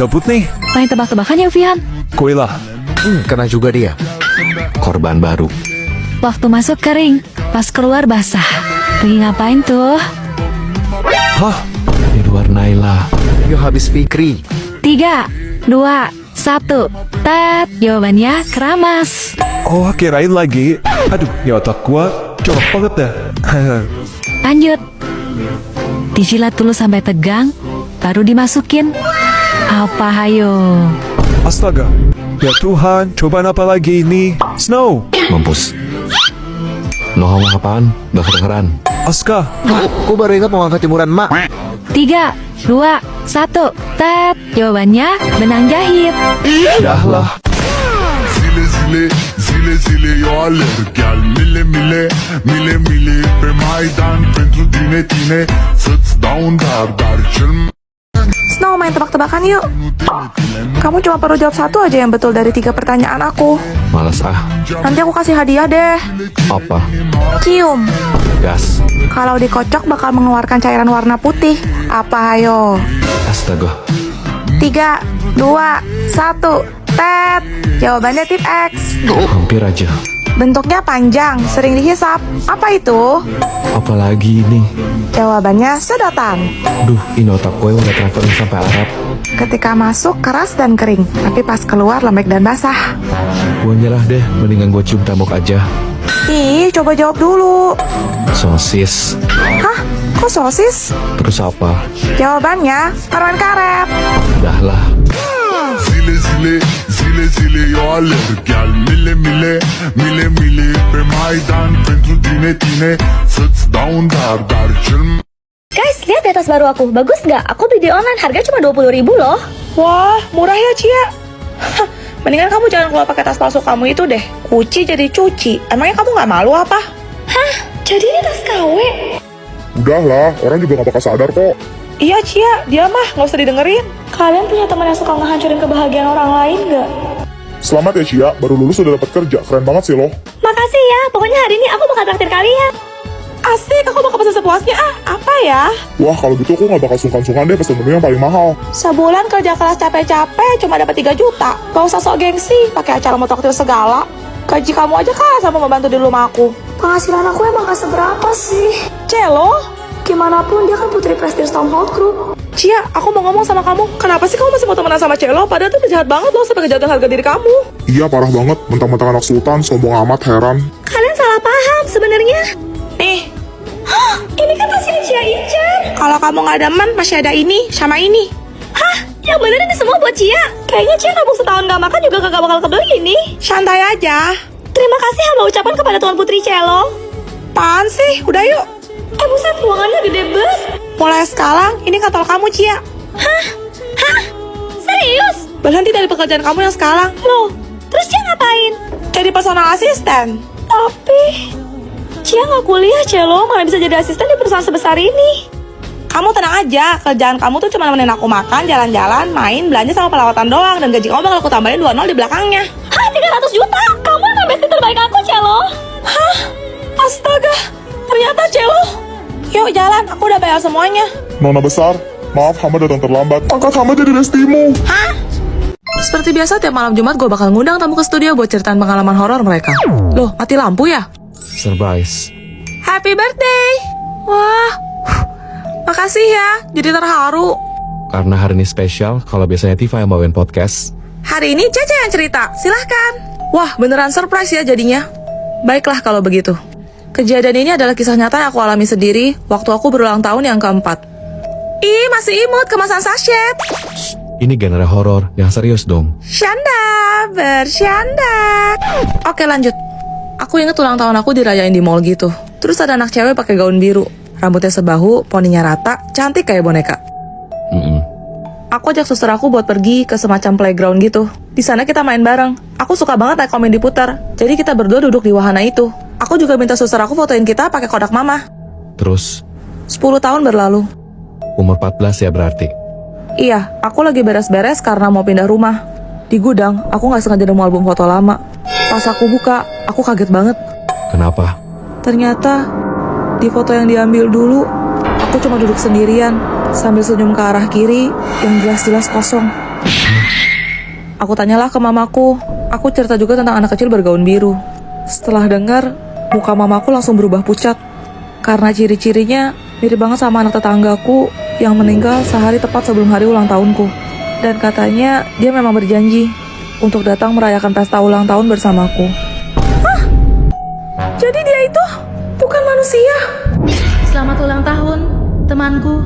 Kabut nih. Main tebak-tebakan ya, Vian? Kue lah. Kena juga dia. Korban baru. Waktu masuk kering, pas keluar basah. Pergi ngapain tuh? Hah? Di luar Naila. Yuk habis Fikri. 3, 2, 1. Tet, jawabannya keramas. Oh, kirain lagi. Aduh, ya otak gua colok banget dah. Lanjut. Dijilat dulu sampai tegang, baru dimasukin. Apa hayo? Astaga. Ya Tuhan, cobaan apa lagi ini? Snow. Mampus. Lo ngomong apaan? Gak kedengeran. Aska. Aku baru ingat mau angkat jemuran mak. 3, 2, 1. Tet, jawabannya benang jahit. Dah lah. Zile zile, zile zile eu alerg Iar mile mile, mile mile Pe Maidan pentru tine, tine Să-ți dau un dar cel Snow, main tebak-tebakan yuk. Kamu cuma perlu jawab satu aja yang betul dari 3 pertanyaan aku. Males ah. Nanti aku kasih hadiah deh. Apa? Cium. Gas. Kalau dikocok bakal mengeluarkan cairan warna putih. Apa ayo? Astaga. 3, 2, 1. Tet. Jawabannya tip X. Hampir aja. Bentuknya panjang, sering dihisap. Apa itu? Apalagi ini. Jawabannya sedotan. Duh, ini otak gue udah traveling sampai Arab. Ketika masuk keras dan kering, tapi pas keluar lembek dan basah. Gue nyerah deh, mendingan gue cium tembok aja. Ih, coba jawab dulu. Sosis. Hah? Kok sosis? Terus apa? Jawabannya permen karet. Dah lah. Zile zile, zile zile eu alerg Iar mile mile, mile mile Pe Maidan pentru tine, tine Să-ți dau un dar cel Guys, lihat deh tas baru aku. Bagus nggak? Aku beli di online, harga cuma 20.000 loh. Wah, murah ya Cia. Hah, mendingan kamu jangan keluar pakai tas palsu kamu itu deh. Kuci jadi cuci. Emangnya kamu nggak malu apa? Hah? Jadi ini tas KW? Udahlah, orang juga gak bakal sadar kok Iya Cia, dia mah nggak usah didengerin. Kalian punya teman yang suka ngehancurin kebahagiaan orang lain nggak? Selamat ya Cia, baru lulus udah dapat kerja. Keren banget sih lo. Makasih ya, pokoknya hari ini aku bakal traktir kalian. Asik, aku bakal pesan sepuasnya. Apa ya? Wah, kalau gitu aku gak bakal sungkan-sungkan deh pesen menu yang paling mahal. Sebulan kerja keras capek-capek cuma dapat 3 juta. Gak usah sok gengsi, pakai acara mau traktir segala. Gaji kamu aja kalah sama membantu di rumah aku. Penghasilan aku emang gak seberapa sih. Celo? Gimana pun dia kan putri prestis Stormhold Group. Cia, aku mau ngomong sama kamu. Kenapa sih kamu masih mau temenan sama Celo? Padahal tuh jahat banget loh sampai ngejatuhin harga diri kamu. Iya, parah banget. Mentang-mentang anak sultan, sombong amat, heran. Kalian salah paham sebenarnya. Nih, Ini kan tas ini Cia incer. kalau kamu nggak demen masih ada ini sama ini. Hah? Yang bener ini semua buat Cia. Kayaknya Cia nabung setahun gak makan juga kagak bakal kebeli ini. Santai aja. Terima kasih hamba ucapan kepada Tuan Putri Celo. Apaan sih? Udah yuk. Buset, ruangannya gede banget. Mulai sekarang, ini kantor kamu, Cia. Hah? Serius? Berhenti dari pekerjaan kamu yang sekarang. Loh, terus Cia ngapain? Jadi personal asisten. Tapi Cia nggak kuliah, Celo. Mana bisa jadi asisten di perusahaan sebesar ini? Kamu tenang aja, kerjaan kamu tuh cuma nemenin aku makan, jalan-jalan, main, belanja sama perawatan doang. Dan gaji kamu bakal aku tambahin 20 di belakangnya. Hah, 300 juta? Kamu emang bestie terbaik aku, Celo. Hah? Astaga, ternyata Celo. Yuk jalan, aku udah bayar semuanya. Nona besar, maaf hamba datang terlambat. Angkat hamba jadi bestimu. Seperti biasa, tiap malam Jumat gue bakal ngundang tamu ke studio buat ceritain pengalaman horor mereka. Loh, mati lampu ya? Surprise. Happy birthday! Wah, makasih ya, jadi terharu. Karena hari ini spesial, kalau biasanya Tifa yang bawain podcast. Hari ini Cece yang cerita, silahkan. Wah, beneran surprise ya jadinya. Baiklah kalau begitu. Kejadian ini adalah kisah nyata yang aku alami sendiri waktu aku berulang tahun yang keempat. Ih, masih imut kemasan sachet. Ini genre horor, yang serius dong. Syanda, bersyanda. Oke lanjut. Aku inget ulang tahun aku dirayain di mall gitu. Terus ada anak cewek pakai gaun biru, rambutnya sebahu, poninya rata, cantik kayak boneka. Aku ajak suster aku buat pergi ke semacam playground gitu. Di sana kita main bareng. Aku suka banget naik koin diputar. Jadi kita berdua duduk di wahana itu. Aku juga minta suster aku fotoin kita pakai kodak mama. Terus, 10 tahun berlalu. umur 14 ya berarti. Iya, aku lagi beres-beres karena mau pindah rumah. Di gudang, aku gak sengaja nemu album foto lama. Pas aku buka, aku kaget banget. Kenapa? Ternyata, di foto yang diambil dulu, aku cuma duduk sendirian, sambil senyum ke arah kiri yang jelas-jelas kosong. Aku tanyalah ke mamaku. Aku cerita juga tentang anak kecil bergaun biru. Setelah dengar, muka mamaku langsung berubah pucat. Karena ciri-cirinya mirip banget sama anak tetanggaku yang meninggal sehari tepat sebelum hari ulang tahunku. Dan katanya dia memang berjanji untuk datang merayakan pesta ulang tahun bersamaku. Hah? Jadi dia itu bukan manusia? Selamat ulang tahun, temanku.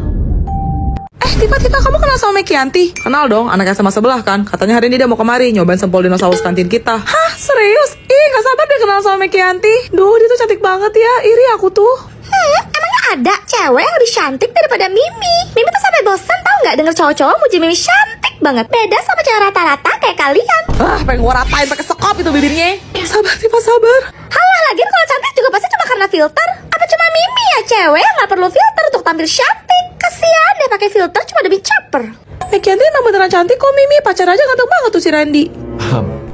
Tiba-tiba kamu kenal sama Mekianti? Kenal dong, anak SMA sebelah kan? Katanya hari ini dia mau kemari, nyobain sempol dinosaurus kantin kita. Hah? Serius? Ih, gak sabar deh kenal sama Mekianti. Duh, dia tuh cantik banget ya, iri aku tuh. Emangnya ada cewek yang lebih cantik daripada Mimi? Mimi tuh sampai bosan tau nggak denger cowok-cowok muji Mimi cantik banget. Beda sama cewek rata-rata kayak kalian. Pengen gua ratain pakai sekop itu bibirnya. Sabar, tiba sabar. Halah, lagian kalau cantik juga pasti cuma karena filter. Apa cuma Mimi ya cewek yang nggak perlu filter untuk tampil cantik? Kasian deh pakai filter cuma demi caper. Mekianti emang beneran cantik kok Mimi. Pacar aja ganteng banget tuh si Randy.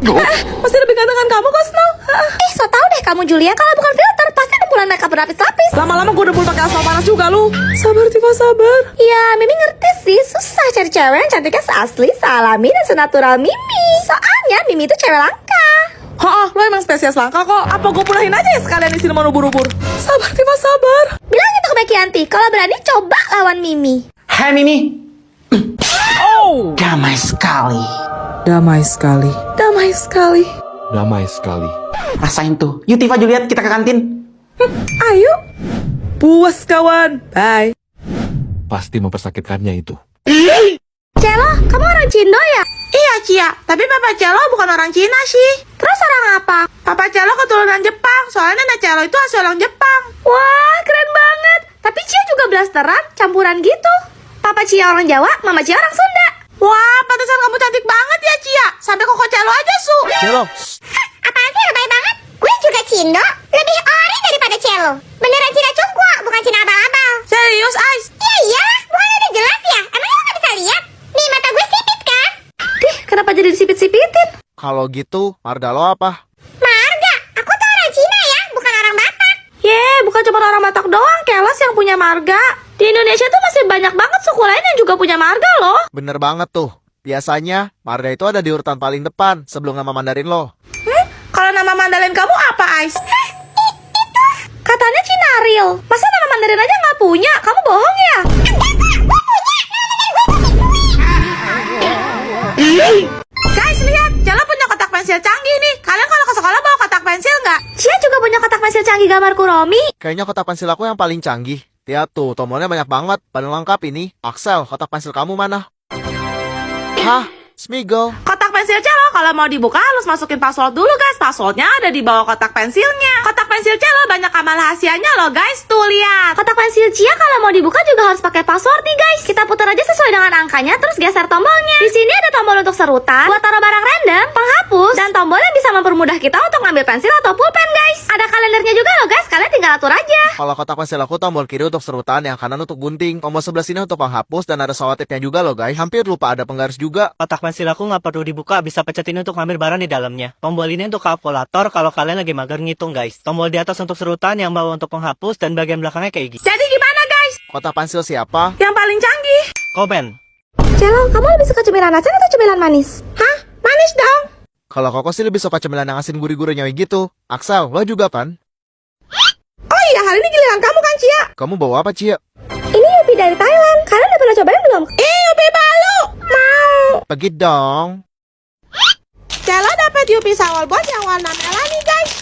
Masih lebih gantengan kamu kok Snow. Ih, so tau deh kamu Julia kalau bukan filter pasti dempulan makeup berlapis-lapis. Lama-lama gue debul pakai asal panas juga lu. Sabar, tiba sabar. Ya, Mimi ngerti sih, susah cari cewek yang cantiknya seasli, sealami, dan senatural Mimi. Soalnya Mimi itu cewek langka. Lo emang spesies langka kok. Apa gue punahin aja ya sekalian di sini mau ubur-ubur. Sabar, tiba sabar. Bilang gitu ke Mekianti, kalau berani coba lawan Mimi. Hai Mimi. Damai sekali. Damai sekali. Damai sekali. Damai sekali. Rasain tuh. Yuk Tifa Juliet kita ke kantin. Ayo. Puas kawan. Bye. Pasti mempersakitkannya itu. Celo, kamu orang Cindo ya? Iya Cia, tapi Papa Celo bukan orang Cina sih. Terus orang apa? Papa Celo keturunan Jepang, soalnya nenek Celo itu asli orang Jepang. Wah, keren banget. Tapi Cia juga blasteran, campuran gitu. Papa Cia orang Jawa, Mama Cia orang Sunda. Wah, pantesan kamu cantik banget ya Cia. Sampai koko Celo aja su. Celo. Apaan sih lebay banget? Gue juga Cindo, lebih ori daripada Celo. Beneran Cina Cungkwa, bukan Cina abal-abal. Serius Ais? Iya iyalah, bukan udah jelas ya? Emangnya lo gak bisa lihat? Nih mata gue sipit kan? Dih, kenapa jadi disipit-sipitin? Kalau gitu, marga lo apa? Marga, aku tuh orang Cina ya, bukan orang Batak. Bukan cuma orang Batak doang, Kelas yang punya marga. Di Indonesia tuh masih banyak banget suku lain yang juga punya marga loh. Bener banget tuh. Biasanya, marga itu ada di urutan paling depan sebelum nama Mandarin lo. Kalau nama Mandarin kamu apa Ais? Katanya Cinaril. Masa nama Mandarin aja nggak punya? Kamu bohong ya? Guys lihat, Celo punya kotak pensil canggih nih. Kalian kalau ke sekolah bawa kotak pensil nggak? Cia juga punya kotak pensil canggih gambar Kuromi. Kayaknya kotak pensil aku yang paling canggih. Lihat tuh, tombolnya banyak banget. Paling lengkap ini. Axel, kotak pensil kamu mana? Hah? Smiggle. Kotak pensil Celo kalau mau dibuka harus masukin password dulu guys. Passwordnya ada di bawah kotak pensilnya. Kotak pensil Celo banyak amal rahasianya loh guys. Tuh lihat. Kotak pensil Cia kalau mau dibuka juga harus pakai password nih guys. Kita putar aja sesuai dengan angkanya terus geser tombolnya. Di sini ada tombol untuk serutan, buat taruh barang random, penghapus, dan tombol yang bisa mempermudah kita untuk ngambil pensil atau pulpen guys. Ada kalendernya juga loh guys. Kalian tinggal atur aja. Kalau kotak pensil aku tombol kiri untuk serutan, yang kanan untuk gunting, tombol sebelah sini untuk penghapus, dan ada selotipnya juga loh guys. Hampir lupa ada penggaris juga. Kotak pensil aku nggak perlu dibuka, bisa pencet ini untuk ngambil barang di dalamnya. Tombol ini untuk kalkulator kalau kalian lagi mager ngitung guys. Tombol di atas untuk serutan, yang bawah untuk penghapus, dan bagian belakangnya kayak gini. Jadi gimana guys? Kotak pensil siapa? Yang paling canggih. Komen. Celo, kamu lebih suka cemilan asin atau cemilan manis? Hah? Manis dong. Kalau Koko sih lebih suka cemilan yang asin gurih-gurih nyawi gitu. Axel, lo juga kan? Oh iya, hari ini giliran kamu kan Cia? Kamu bawa apa, Cia? Ini Yupi dari Thailand. Kalian udah pernah cobain belum? Yupi balu. Mau. Pergi dong. Celo dapat Yupi Sour Ball yang warna merah nih guys.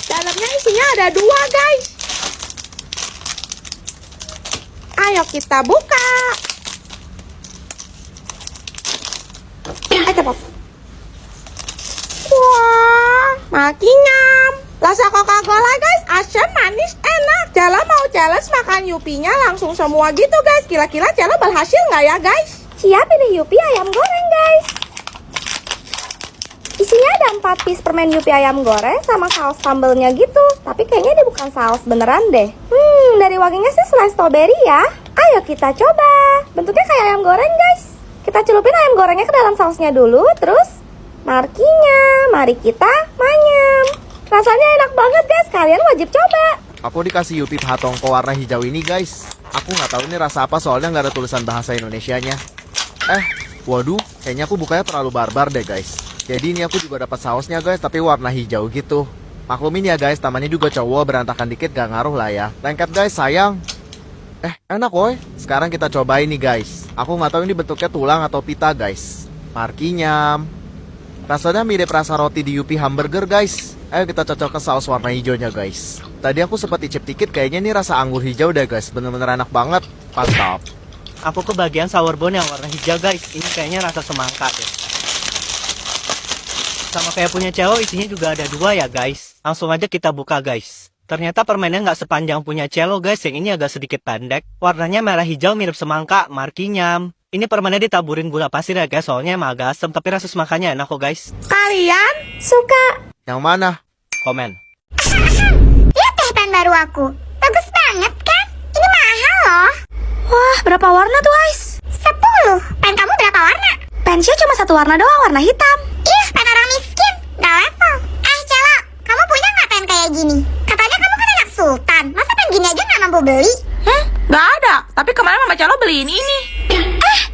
Dalamnya isinya ada 2 guys. Ayo kita buka. Cepet. Wah, makin nyam. Rasa Coca-Cola guys, asam, manis, enak. Celo mau challenge makan Yupinya langsung semua gitu guys. Kira-kira Celo berhasil nggak ya guys? Cia pilih Yupi ayam goreng guys. Isinya ada 4 piece permen Yupi ayam goreng sama saus sambelnya gitu. Tapi kayaknya ini bukan saus beneran deh. Dari wanginya sih selai strawberry ya. Ayo kita coba. Bentuknya kayak ayam goreng guys. Kita celupin ayam gorengnya ke dalam sausnya dulu. Terus markinya. Mari kita manyem. Rasanya enak banget guys. Kalian wajib coba. Aku dikasih Yupi Pahatongko warna hijau ini guys. Aku nggak tahu ini rasa apa soalnya nggak ada tulisan bahasa Indonesianya. Waduh, kayaknya aku bukanya terlalu barbar deh guys. Jadi ini aku juga dapat sausnya guys, tapi warna hijau gitu. Maklumin ya guys, tamannya juga cowok, berantakan dikit gak ngaruh lah ya. Lengket guys, sayang. Enak woy. Sekarang kita cobain nih guys. Aku nggak tahu ini bentuknya tulang atau pita guys. Markinyam. Rasanya mirip rasa roti di Yupi Hamburger guys. Ayo kita cocok ke saus warna hijaunya guys. Tadi aku sempat icip dikit, kayaknya ini rasa anggur hijau deh guys. Bener-bener enak banget. Mantap. Aku kebagian sourbone yang warna hijau guys. Ini kayaknya rasa semangka deh. Sama kayak punya celo, isinya juga ada 2 ya guys. Langsung aja kita buka guys. Ternyata permennya nggak sepanjang punya celo guys. Yang ini agak sedikit pendek. Warnanya merah hijau mirip semangka. Markinyam. Ini permennya ditaburin gula pasir ya guys. Soalnya emang agak asem, tapi rasa semakannya enak kok guys. Kalian suka? Yang mana? Komen. Lihat teh pen baru aku. Bagus banget kan? Ini mahal loh. Wah, berapa warna tuh, Ais? 10. Pen kamu berapa warna? Pensnya cuma 1 warna doang, warna hitam. Ih, pen orang miskin. Gak level. Celo, kamu punya nggak pen kayak gini? Katanya kamu kan anak sultan. Masa pen gini aja nggak mampu beli? Gak ada. Tapi kemarin Mama Celo beliin ini.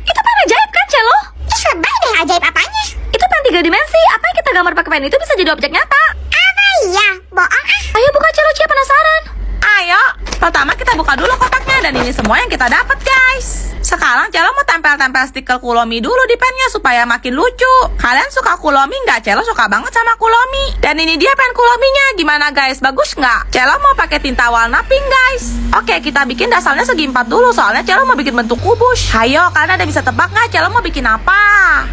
Itu pen ajaib kan, Celo? Ih, lebay deh, ajaib apanya? Itu pen 3 dimensi. Apa yang kita gambar pakai pen itu bisa jadi objek nyata. Apa iya? Bohong ah. Ayo buka, Celo, Cia penasaran. Ayo, pertama kita buka dulu kotaknya. Dan ini semua yang kita dapat guys. Sekarang Celo mau tempel-tempel stiker Kulomi dulu di pennya supaya makin lucu. Kalian suka Kulomi nggak? Celo suka banget sama Kulomi. Dan ini dia pen Kulominya. Gimana guys? Bagus nggak? Celo mau pakai tinta warna pink guys. Oke, kita bikin dasarnya segi 4 dulu. Soalnya Celo mau bikin bentuk kubus. Ayo, kalian ada bisa tebak nggak? Celo mau bikin apa?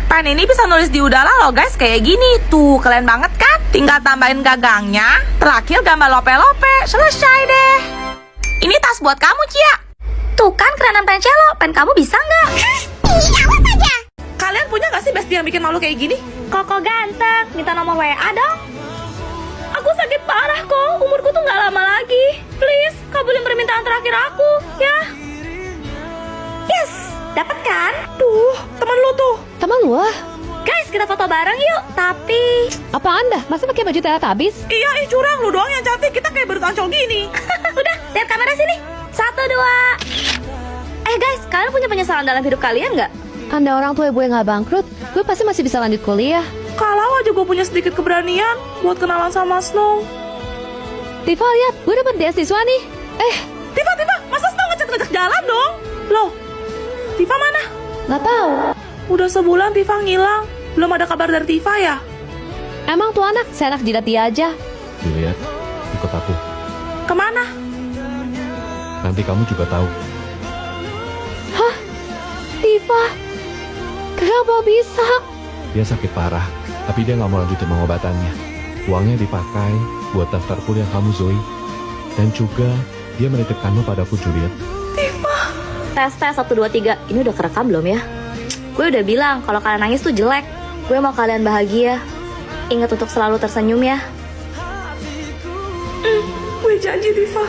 Pen ini bisa nulis di udara loh guys. Kayak gini. Tuh, keren banget kan? Tinggal tambahin gagangnya. Terakhir gambar lope-lope. Selesai deh. Ini tas buat kamu, Cia. Tuh kan kerenan pen Celo. Pen kamu bisa nggak? Ih, awas aja. Kalian punya gak sih bestie yang bikin malu kayak gini? Koko ganteng, minta nomor WA dong. Aku sakit parah kok, umurku tuh nggak lama lagi. Please, kabulin permintaan terakhir aku, ya. Yes, dapat kan? Tuh, temen lu tuh. Teman gua. Guys, kita foto bareng yuk. Tapi apa Anda? Masa pakai baju Teletubbies? Iya, curang. Lu doang yang cantik. Kita kayak baru tancol gini. Udah, lihat kamera sini. 1, 2. Guys, kalian punya penyesalan dalam hidup kalian nggak? Anda orang tua gue nggak bangkrut, gue pasti masih bisa lanjut kuliah. Kalau aja gue punya sedikit keberanian buat kenalan sama Snow. Tifa, lihat, gue dapet beasiswa nih. Tifa, masa Snow ngecek-ngecek jalan dong? Loh, Tifa mana? Nggak tahu. Udah sebulan Tifa ngilang. Belum ada kabar dari Tifa ya? Emang tuh anak, seenak jidat dia aja. Juliet, ikut aku. Kemana? Nanti kamu juga tahu. Hah? Tifa? Kenapa bisa? Dia sakit parah, tapi dia nggak mau lanjutin pengobatannya. Uangnya dipakai buat daftar kuliah kamu, Zoe. Dan juga dia menitipkanmu padaku, Juliet. Tes 1, 2, 3. Ini udah kerekam belum ya? Gue udah bilang kalau kalian nangis tuh jelek. Gue mau kalian bahagia. Ingat untuk selalu tersenyum ya. Gue janji Tifa.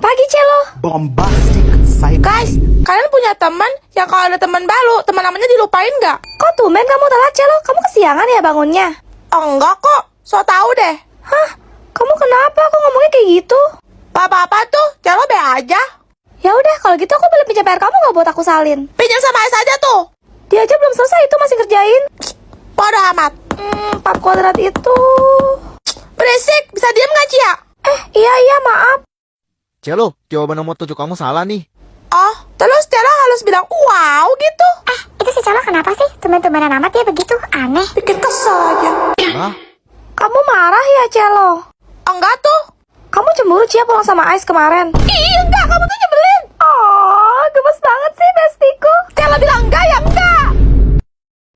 Pagi, Celo. Bombastic side. Guys, kalian punya teman yang kalau ada teman baru, teman namanya dilupain nggak? Kok tumben kamu telat, Celo? Kamu kesiangan ya bangunnya? Oh enggak kok, so tau deh. Hah? Kamu kenapa? Kok ngomongnya kayak gitu? Apa-apa tuh, Celo be aja. Ya udah, kalau gitu aku boleh pinjam PR kamu nggak buat aku salin? Pinjam sama Ais aja tuh. Dia aja belum selesai, itu masih kerjain. Bodoh amat. 4 kuadrat itu. Berisik, bisa diem nggak Cia? Iya, maaf. Celo, jawaban nomor 7 kamu salah nih. Oh, terus Celo harus bilang wow gitu. Itu si Celo kenapa sih? Teman-temanan amat dia begitu, aneh. Bikin kesel aja. Hah? Kamu marah ya, Celo? Enggak tuh. Kamu cemburu Cia pulang sama Ais kemarin? Iya enggak, kamu tuh nyebelin.